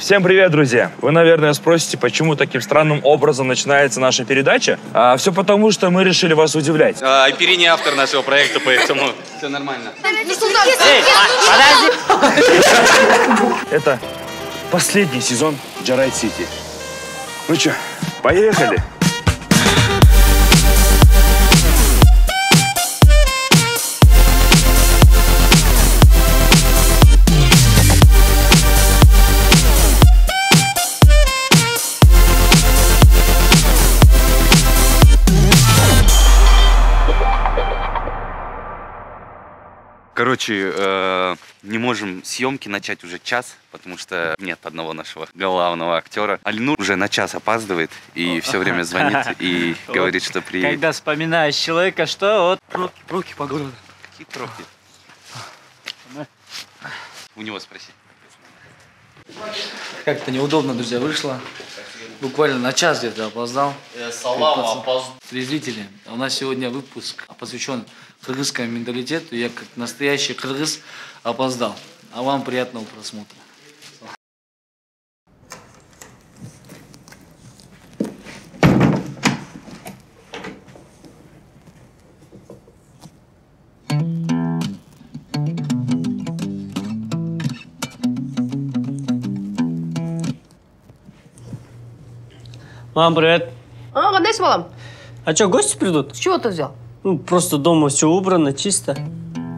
Всем привет, друзья! Вы, наверное, спросите, почему таким странным образом начинается наша передача? Все потому, что мы решили вас удивлять. Айпери не автор нашего проекта, поэтому все нормально. Эй, подожди! Это последний сезон Джарайт Сити. Ну что, поехали? Короче, не можем съемки начать уже час, потому что нет одного нашего главного актера. Алинур уже на час опаздывает и все время звонит и говорит, что приедет. Когда вспоминаешь человека, что вот руки по городу. Какие тропки? У него спроси. Как-то неудобно, друзья, вышло. Буквально на час где-то опоздал. Зрители, у нас сегодня выпуск посвящен кыргызскому менталитету. Я как настоящий кыргыз опоздал. А вам приятного просмотра. Мам, привет. Кандайсың, балам? А что, гости придут? С чего ты взял? Ну, просто дома все убрано, чисто.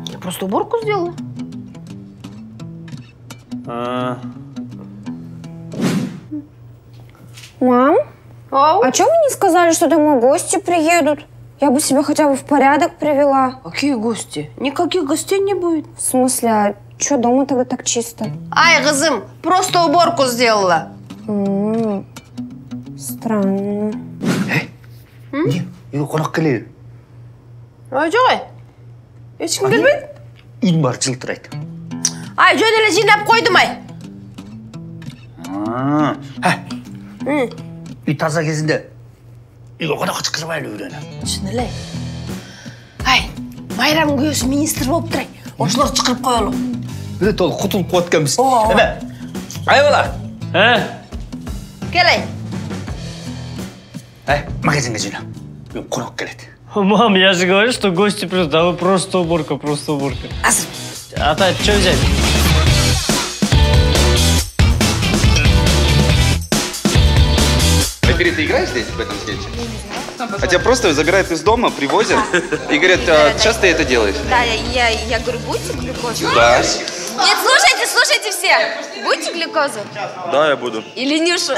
Я просто уборку сделала. Мам, Ау? а чего вы не сказали, что домой гости приедут? Я бы себя хотя бы в порядок привела. Какие гости? Никаких гостей не будет. В смысле, а что дома тогда так чисто? Ай, кызым, просто уборку сделала. Странно. Не, иди қонақ келеді. Ай, жоғай. Ешкім келмейді? Үйдің бәрі жылтырайды. Ай, жөн еле жинап қойдым, ай. Үй таза кезінде үйге қонаққа шыққызбай үйрені. Шынылай. Ай, Майрам күйеуісі министр болып тұрай. Осыларды шықырып қойылы. Білет ол құтылып қуатканбыз. Ай бала. Кел, ай. Магазинге жина. Қонақ келеді. Мам, я же говорю, что гости придут, а вы просто уборка, просто уборка. Азыр. А то что взять? Айпери, ты играешь здесь, в этом скетче? А тебя просто забирают из дома, привозят и говорят, часто ты это делаешь? Да, я говорю, будете глюкозу? Да. Нет, слушайте все. Будете глюкозу? Да, я буду. Или Нюшу?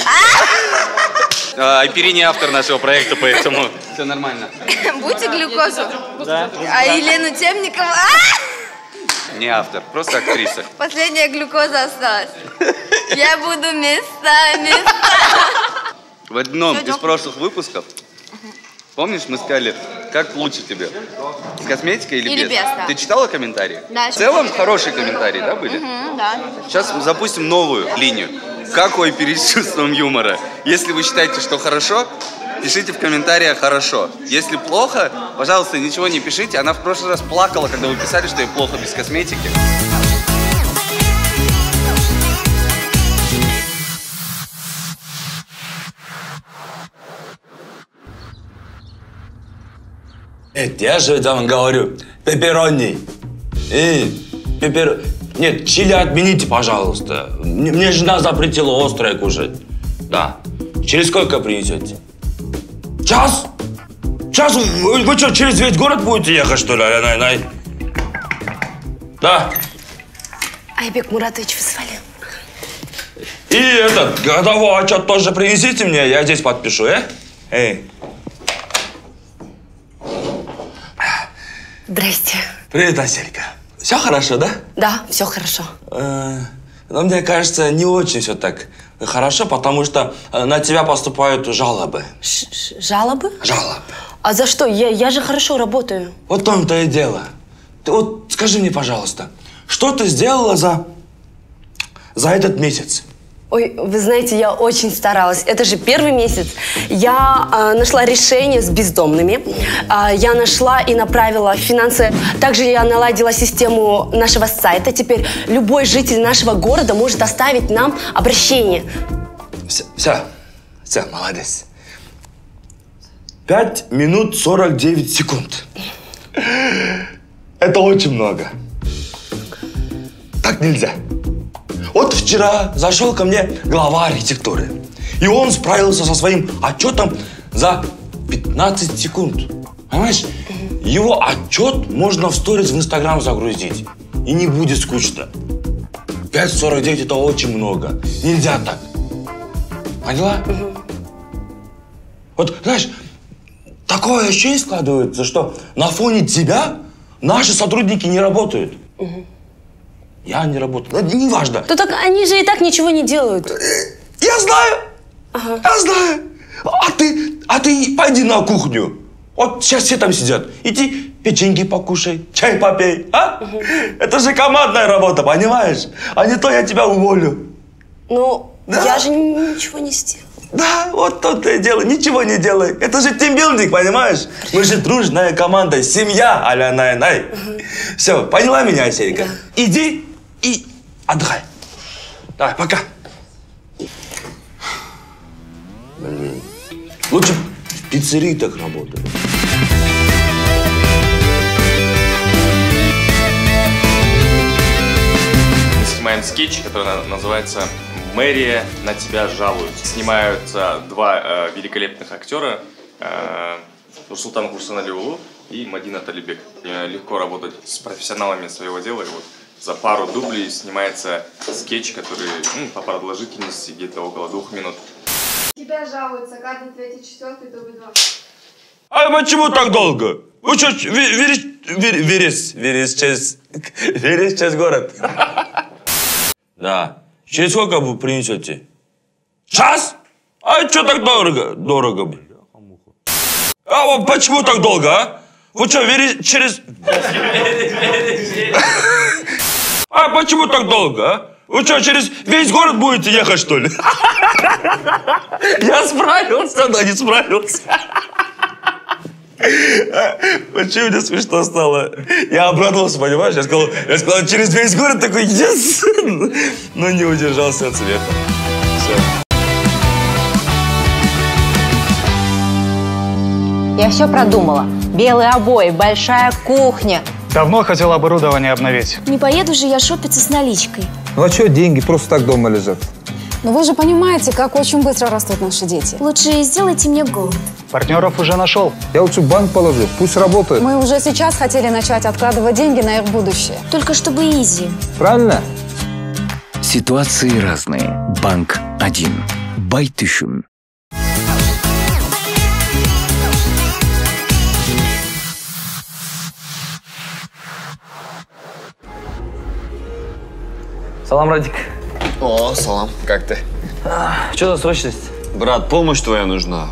Айпери не автор нашего проекта, поэтому все нормально. Будете глюкозу? Да. А Елену Темникову? Не автор, просто актриса. Последняя глюкоза осталась. Я буду местами. В одном из прошлых выпусков, помнишь, мы сказали, как лучше тебе? С косметикой или без? Без, да. Ты читала комментарии? Да. В целом хорошие комментарии, да, были? Да. Сейчас мы запустим новую линию. Как у Айпери с чувством юмора? Если вы считаете, что хорошо, пишите в комментариях «хорошо». Если плохо, пожалуйста, ничего не пишите. Она в прошлый раз плакала, когда вы писали, что ей плохо без косметики. Я же там говорю, пепперони. Нет, чили отмените, пожалуйста. Мне жена запретила острое кушать. Да. Через сколько принесете? Час? Час? Вы что, через весь город будете ехать, что ли? Да. Айбек Муратович вызвали. И этот, годовой отчет тоже принесите мне, я здесь подпишу, Эй. Здрасте. Привет, Аселька. Все хорошо, да? Да, все хорошо. Но мне кажется, не очень все так хорошо, потому что на тебя поступают жалобы. Жалобы? Жалобы. А за что? Я же хорошо работаю. Вот в том-то и дело. Ты вот скажи мне, пожалуйста, что ты сделала за этот месяц? Ой, вы знаете, я очень старалась. Это же первый месяц. Я нашла решение с бездомными. Я нашла и направила финансы. Также я наладила систему нашего сайта. Теперь любой житель нашего города может оставить нам обращение. Все, молодец. 5 минут 49 секунд. Это очень много. Так нельзя. Вот вчера зашел ко мне глава архитектуры. И он справился со своим отчетом за 15 секунд. Понимаешь? Его отчет можно в сторис в Инстаграм загрузить. И не будет скучно. 5:49 это очень много. Нельзя так. Поняла? Вот, знаешь, такое ощущение складывается, что на фоне тебя наши сотрудники не работают. Я не работаю. Это не важно. То так они же и так ничего не делают. Я знаю. Я знаю. А ты пойди на кухню. Вот сейчас все там сидят. Иди печеньки покушай, чай попей. А? Это же командная работа, понимаешь? А не то я тебя уволю. Ну, да. Я же ничего не сделала. Да, вот то-то и дело. Ничего не делай. Это же тимбилдинг, понимаешь? Мы же дружная команда, семья а-ля най-най. Все, поняла меня, Асерика? Да. Иди и отдыхай. Давай, пока. Блин. Лучше в пиццерии так работать. Мы снимаем скетч, который называется «Мэрия на тебя жалуется». Снимаются два великолепных актера, Нурсултан Курсаналиулу и Мадина Талибек. Легко работать с профессионалами своего дела. И вот за пару дублей снимается скетч, который по продолжительности где-то около 2 минут. Тебя жалуются, кадр 3-4, дубль 2. А почему так долго? Вы что, веришь через город? Да. Через сколько вы принесете? Час? А что так дорого? А почему так долго, а? Вы что, через... А почему так долго, а? Вы что, через весь город будете ехать, что ли? Я справился, но не справился. Почему мне смешно стало? Я обрадовался, понимаешь? Я сказал, через весь город такой, yes! Но не удержался от смеха. Все. Я все продумала. Белые обои, большая кухня. Давно хотел оборудование обновить. Не поеду же я шопиться с наличкой. Ну а что деньги просто так дома лежат? Но вы же понимаете, как очень быстро растут наши дети. Лучше сделайте мне голод. Партнеров уже нашел. Я лучше в банк положу, пусть работает. Мы уже сейчас хотели начать откладывать деньги на их будущее. Только чтобы изи. Правильно? Ситуации разные. Банк 1. Байтышем. Салам, Радик. О, салам. Как ты? Что за срочность? Брат, помощь твоя нужна.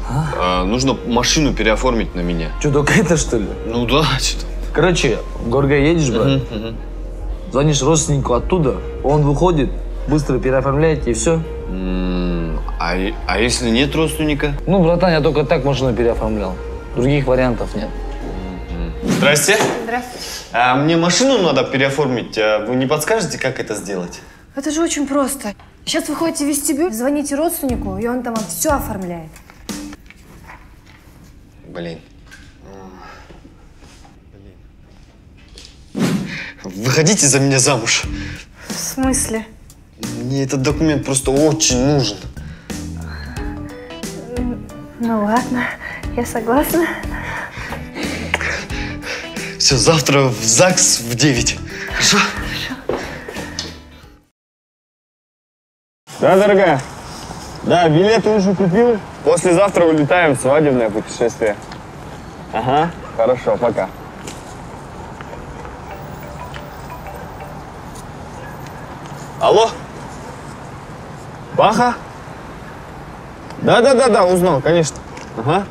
Нужно машину переоформить на меня. Что, только это, что ли? Ну да, что-то. Короче, в Горгай едешь, брат? Звонишь родственнику оттуда, он выходит, быстро переоформляете и все. А если нет родственника? Ну, братан, я только так машину переоформлял. Других вариантов нет. Здрасте. Здравствуйте. Мне машину надо переоформить. Вы не подскажете, как это сделать? Это же очень просто. Сейчас вы ходите в вестибюль, звоните родственнику, и он там вам все оформляет. Блин. Выходите за меня замуж. В смысле? Мне этот документ просто очень нужен. Ну ладно, я согласна. Все, завтра в ЗАГС в 9. Хорошо? Да, дорогая. Да, билеты уже купил. Послезавтра улетаем в свадебное путешествие. Ага, хорошо, пока. Алло? Баха? Да, узнал, конечно. Ага.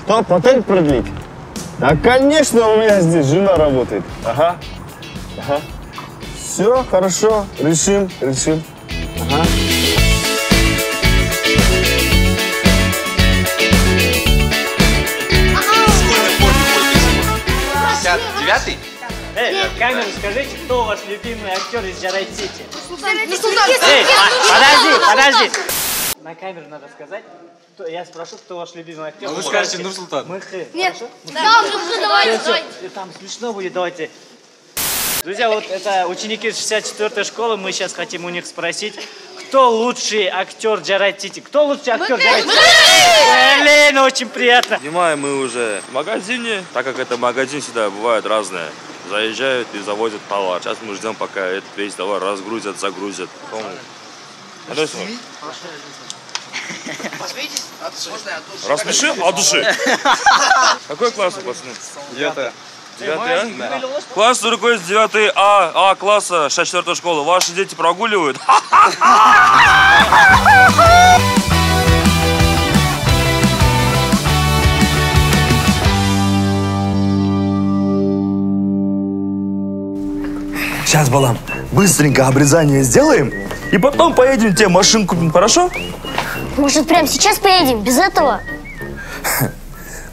Что, патент продлить? Да, конечно, у меня здесь жена работает. Ага. Все, хорошо, решим. Ага. 9-й? Эй, в камеру скажите, кто ваш любимый актер из Джарайт Сити? Эй, подожди! На камеру надо сказать. Я спрошу, кто ваш любимый актер. Вы скажете Нурсултан. Мыхы. Нет, хорошо? давайте. Там смешно будет, давайте. Друзья, вот это ученики 64-й школы, мы сейчас хотим у них спросить, кто лучший актер Джарайт Сити? Кто лучший актер Джарайт Сити? Блин, очень приятно. Снимаем мы уже в магазине, так как это магазин всегда бывает разное. Заезжают и завозят товар. Сейчас мы ждем, пока этот весь товар разгрузят, загрузят. Рассмеши от души. Какой класс, пацаны? 9-я. 9-я? Класс руководит 9 А класса 64-й школы. Ваши дети прогуливают? Сейчас, Балам, быстренько обрезание сделаем, и потом поедем тебе машинку купим, хорошо? Может, прямо сейчас поедем, без этого?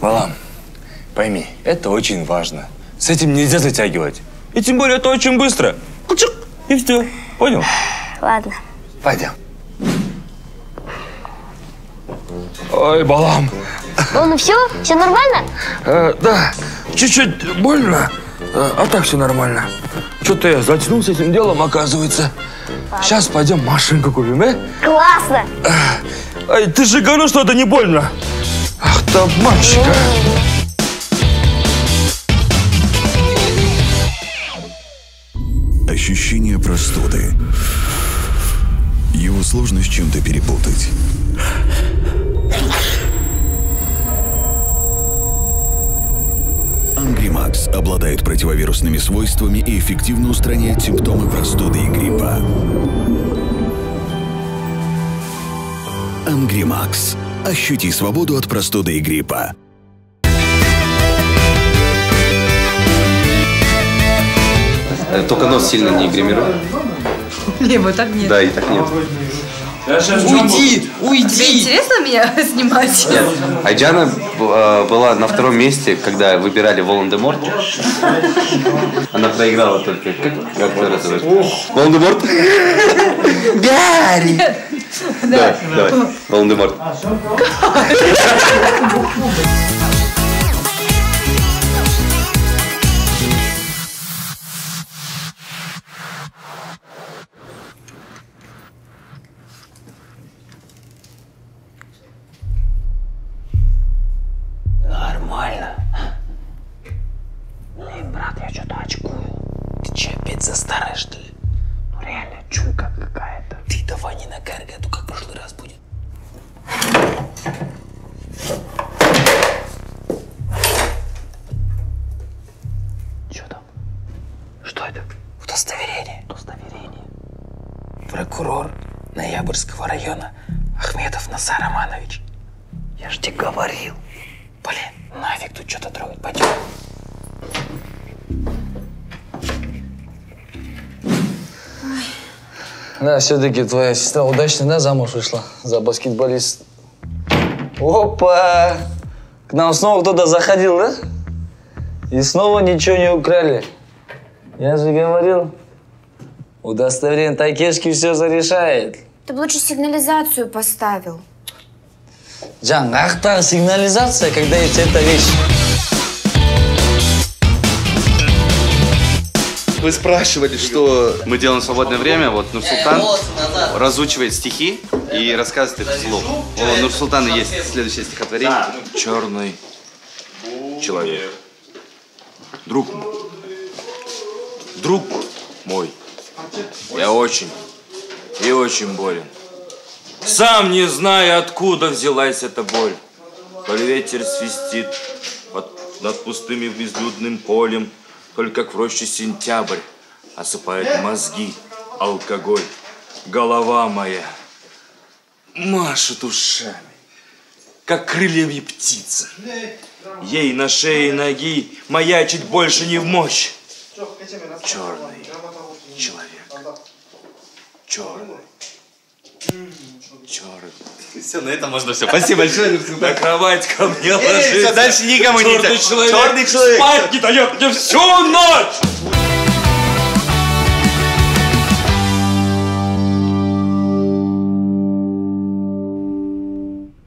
Балам, пойми, это очень важно. С этим нельзя затягивать. И тем более это очень быстро. И все. Понял? Ладно. Пойдем. Ой, Балам. Ну все? Все нормально? Да, чуть-чуть больно, а так все нормально. Что-то я затянул с этим делом, оказывается. Сейчас пойдем машинку купим, Классно! Ай, ты же говорил, что это не больно. Ах ты обманщик, Ощущение простуды. Его сложно с чем-то перепутать. Ангримакс обладает противовирусными свойствами и эффективно устраняет симптомы простуды и гриппа. Ангримакс. Ощути свободу от простуды и гриппа. Только нос сильно не гримируй. Не, вот так нет. Да, и так нет. Уйди! Тебе интересно меня снимать? Нет. Айджана была на втором месте, когда выбирали Волан-де-Морта. Она проиграла только. Как это называется? Волан-де-Морт? Гарри! Да, давай. Волан-де-Морт. Нормально. Блин, брат, я что-то очкую. Ты че, опять за старое, что ли? Ну реально, чуйка какая-то. Ты давай не накаркай, а то как в прошлый раз будет. Что там? Что это? Удостоверение. Удостоверение. Прокурор Ноябрьского района Ахмедов Назар Романович. Я ж тебе говорил. Блин, нафиг тут что-то трогать. Пойдем. Да, все-таки твоя сестра удачно, да, замуж вышла за баскетболиста. Опа! К нам снова кто-то заходил, да? И снова ничего не украли. Я же говорил, удостоверение Такешки все зарешает. Ты бы лучше сигнализацию поставил. Джан, ах та сигнализация, когда есть эта вещь. Вы спрашивали, что мы делаем в свободное время. Вот Нурсултан разучивает стихи и рассказывает их вслух. У Нурсултана есть следующее стихотворение. Черный человек. Друг мой, я очень и очень болен. Сам не знаю, откуда взялась эта боль. Коль ветер свистит над пустым и безлюдным полем, толь как в роще сентябрь осыпает мозги алкоголь. Голова моя машет ушами, как крыльями птицы. Ей на шее ноги маячить больше не в мочь. Черный человек. Черный. Черт. Все, на этом можно все. Спасибо большое. На кровать ко мне ложится. Все, дальше никому не Черный человек. Черный человек. Спать не дает мне всю ночь.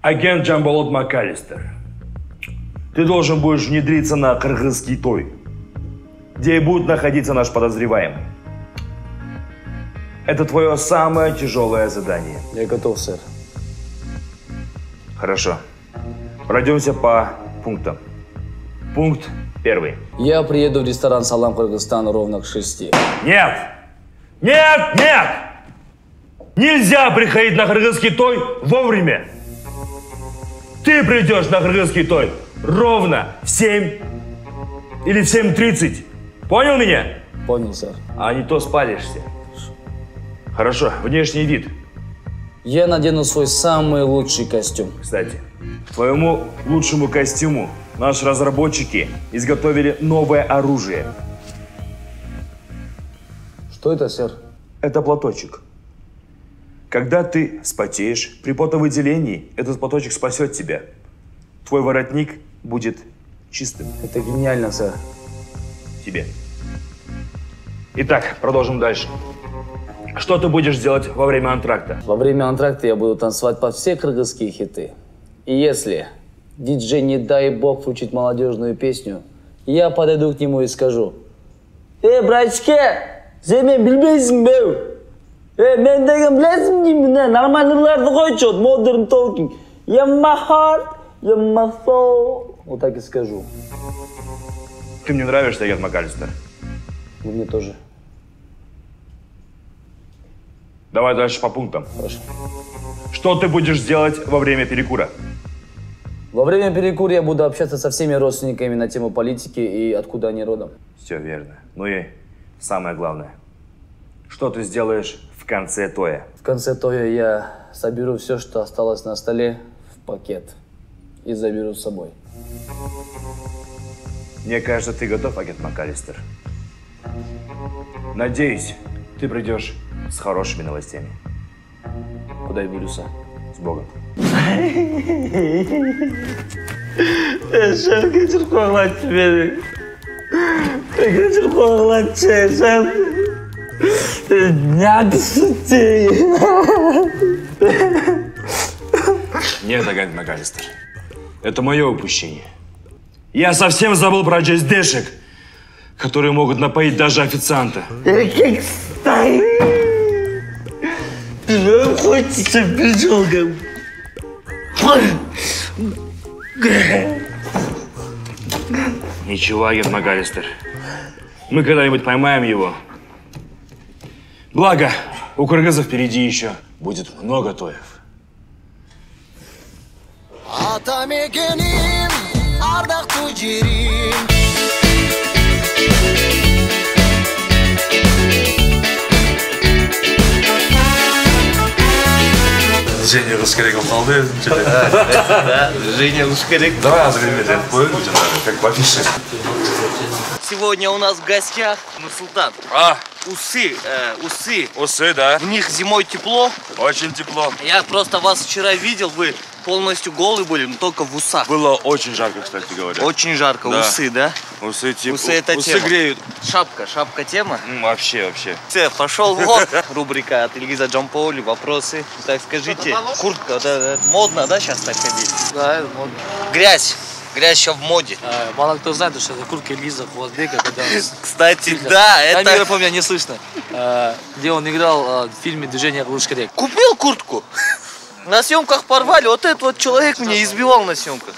Агент Джамболот МакАлистер, ты должен будешь внедриться на кыргызский той, где и будет находиться наш подозреваемый. Это твое самое тяжелое задание. Я готов, сэр. Хорошо. Пройдемся по пунктам. Пункт 1. Я приеду в ресторан «Салам Кыргызстан» ровно к 6. Нет! Нет! Нет! Нельзя приходить на кыргызский той вовремя. Ты придешь на кыргызский той ровно в 7 или в 7:30. Понял меня? Понял, сэр. А не то спалишься. Хорошо, внешний вид. Я надену свой самый лучший костюм. Кстати, к твоему лучшему костюму наши разработчики изготовили новое оружие. Что это, сэр? Это платочек. Когда ты вспотеешь при потовыделении, этот платочек спасет тебя. Твой воротник будет чистым. Это гениально, сэр. Тебе. Итак, продолжим дальше. Что ты будешь делать во время антракта? Во время антракта я буду танцевать под все кыргызские хиты. И если диджей, не дай бог, включит молодежную песню, я подойду к нему и скажу: братишка, сен мени билбейсиң бе? Мен деген билесиң деймін, нормальныйларды койчу, модерн толкинг. Я my heart, я my soul. Вот так и скажу. Ты мне нравишься, агент МакАлистер. Вы мне тоже. Давай дальше по пунктам. Хорошо. Что ты будешь делать во время перекура? Во время перекура я буду общаться со всеми родственниками на тему политики и откуда они родом. Все верно. Ну и самое главное. Что ты сделаешь в конце тоя? В конце тоя я соберу все, что осталось на столе, в пакет и заберу с собой. Мне кажется, ты готов, агент МакАлистер. Надеюсь, ты придешь с хорошими новостями. Куда Бирюса? С Богом. Geçir kovalatçı beni. Geçir kovalatçı sen. Neredesin ты? Нет, агент МакАлистер. Это мое упущение. Я совсем забыл про джездешек, которые могут напоить даже официанта. Как стоит? Ты хочешь бежал? Ничего, агент МакАлистер. Мы когда-нибудь поймаем его. Благо, у кыргызов впереди еще будет много тоев. Женя Рускерек қалды. Да, Женя Рускерек. Давай азырмеден қой, как в афише. Сегодня у нас в гостях Нурсултан. Усы. Усы, да. В них зимой тепло. Очень тепло. Я просто вас вчера видел, вы полностью голые были, но только в усах. Было очень жарко, кстати говоря. Очень жарко. Да. Усы, да? Усы это усы тема. Греют. Шапка тема? Вообще. Все, пошел вот рубрика от Ильгиза Джамполи, вопросы. Так скажите, куртка, это модно, да, сейчас так ходить? Да, это модно. Грязь сейчас в моде. Мало кто знает, что это куртка Ильгиза Хвоздбека, когда... Кстати, да, это... Я помню, не слышно. Где он играл в фильме «Движение Рушкарек». Купил куртку? На съемках порвали, вот этот вот человек меня избивал на съемках.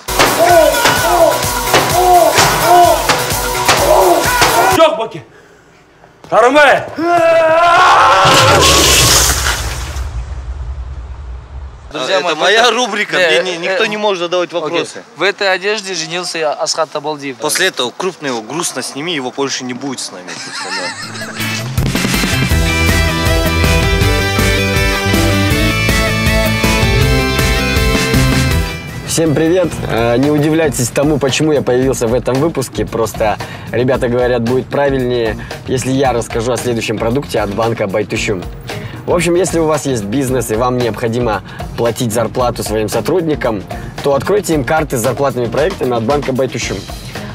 Ёхбаки! Арме! Друзья мои, это моя рубрика, мне никто не может задавать вопросы. В этой одежде женился Асхат Табалдиев. После этого крупно его, грустно сними, его больше не будет с нами. Всем привет! Не удивляйтесь тому, почему я появился в этом выпуске. Просто ребята говорят, будет правильнее, если я расскажу о следующем продукте от банка Байтушум. В общем, если у вас есть бизнес и вам необходимо платить зарплату своим сотрудникам, то откройте им карты с зарплатными проектами от банка Байтушим.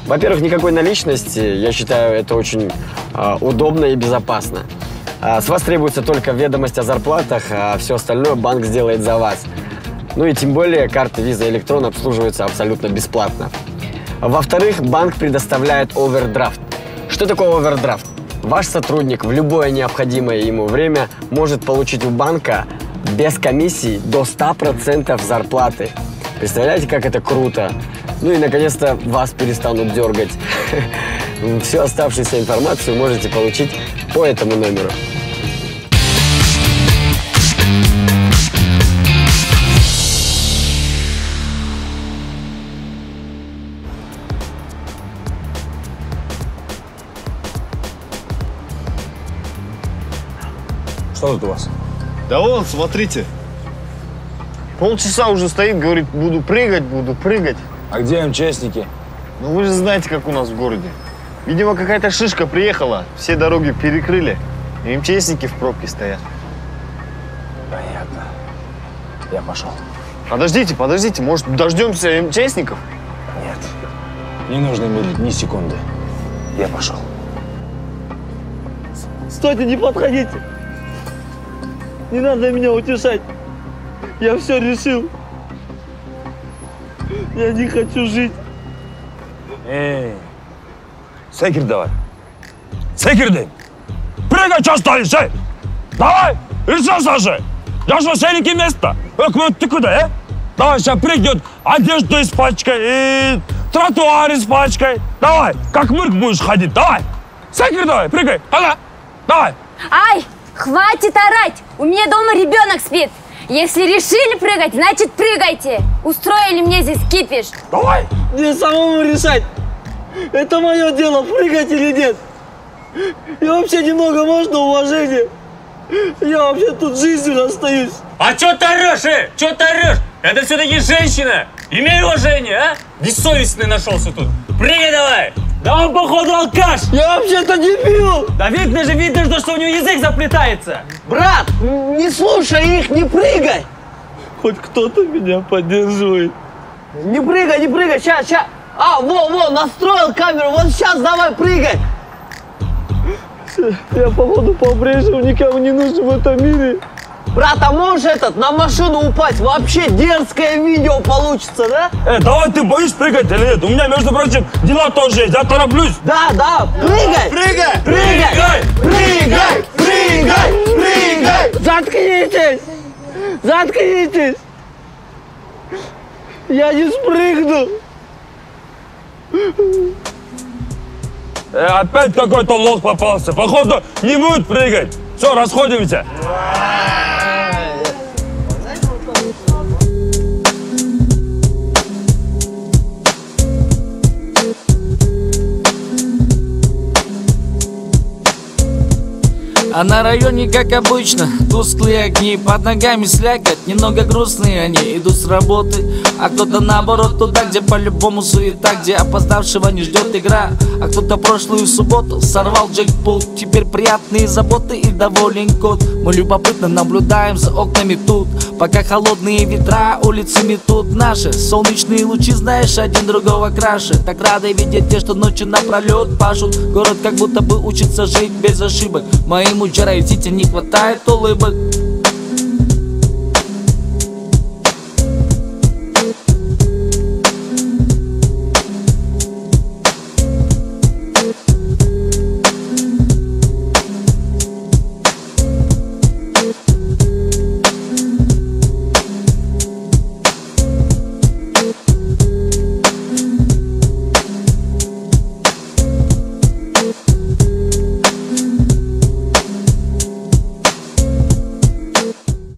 Во-первых, никакой наличности, я считаю, это очень удобно и безопасно. С вас требуется только ведомость о зарплатах, а все остальное банк сделает за вас. Ну и тем более карты Visa и Electron обслуживаются абсолютно бесплатно. Во-вторых, банк предоставляет овердрафт. Что такое овердрафт? Ваш сотрудник в любое необходимое ему время может получить у банка без комиссии до 100% зарплаты. Представляете, как это круто? Ну и, наконец-то, вас перестанут дергать. Всю оставшуюся информацию можете получить по этому номеру. Что тут у вас? Да вон, смотрите. Полчаса уже стоит, говорит, буду прыгать, буду прыгать. А где МЧСники? Ну вы же знаете, как у нас в городе. Видимо, какая-то шишка приехала, все дороги перекрыли, и МЧСники в пробке стоят. Понятно. Я пошел. Подождите, подождите, может, дождемся МЧСников? Нет. Не нужно медлить ни секунды. Я пошел. Стойте, не подходите. Не надо меня утешать. Я все решил. Я не хочу жить. Эй, секир давай. Секирди. Прыгай, что стоишь, эй? Давай, решился же. Я что, сеники место? Ты куда, Давай, сейчас придет, одежду испачкай, и тротуар испачкай. Давай, как мырк будешь ходить, давай. Секир давай, прыгай, давай. Ай, хватит орать! У меня дома ребенок спит. Если решили прыгать, значит прыгайте. Устроили мне здесь кипиш. Давай! Мне самому решать. Это мое дело, прыгать или нет. И вообще немного можно уважения. Я вообще тут жизнью остаюсь. А чё ты орешь, Чё ты орешь? Это все-таки женщина. Имей уважение, а? Бессовестный нашелся тут. Прыгай давай. Да он, походу, алкаш! Я вообще-то дебил! Да видно, что у него язык заплетается! Брат, не слушай их, не прыгай! Хоть кто-то меня поддерживает. Не прыгай, сейчас. Во, настроил камеру, вот сейчас давай прыгай! Я, походу, по-прежнему никому не нужен в этом мире. Брат, а можешь на машину упасть? Вообще дерзкое видео получится, да? Давай, ты боишься прыгать или нет? У меня, между прочим, дела тоже есть, я тороплюсь. Да, прыгай! Прыгай! Заткнитесь! Я не спрыгну! Опять какой-то лох попался, походу не будет прыгать. Все, расходимся. А на районе, как обычно, тусклые огни, под ногами слякоть, немного грустные они идут с работы. А кто-то наоборот туда, где по-любому суета, где опоздавшего не ждет игра. А кто-то прошлую субботу сорвал джекпот, теперь приятные заботы и доволен кот. Мы любопытно наблюдаем за окнами тут, пока холодные ветра улицы метут. Наши солнечные лучи, знаешь, один другого краше. Так рады видеть те, что ночью напролет пашут. Город как будто бы учится жить без ошибок. Моему джарайтите не хватает улыбок.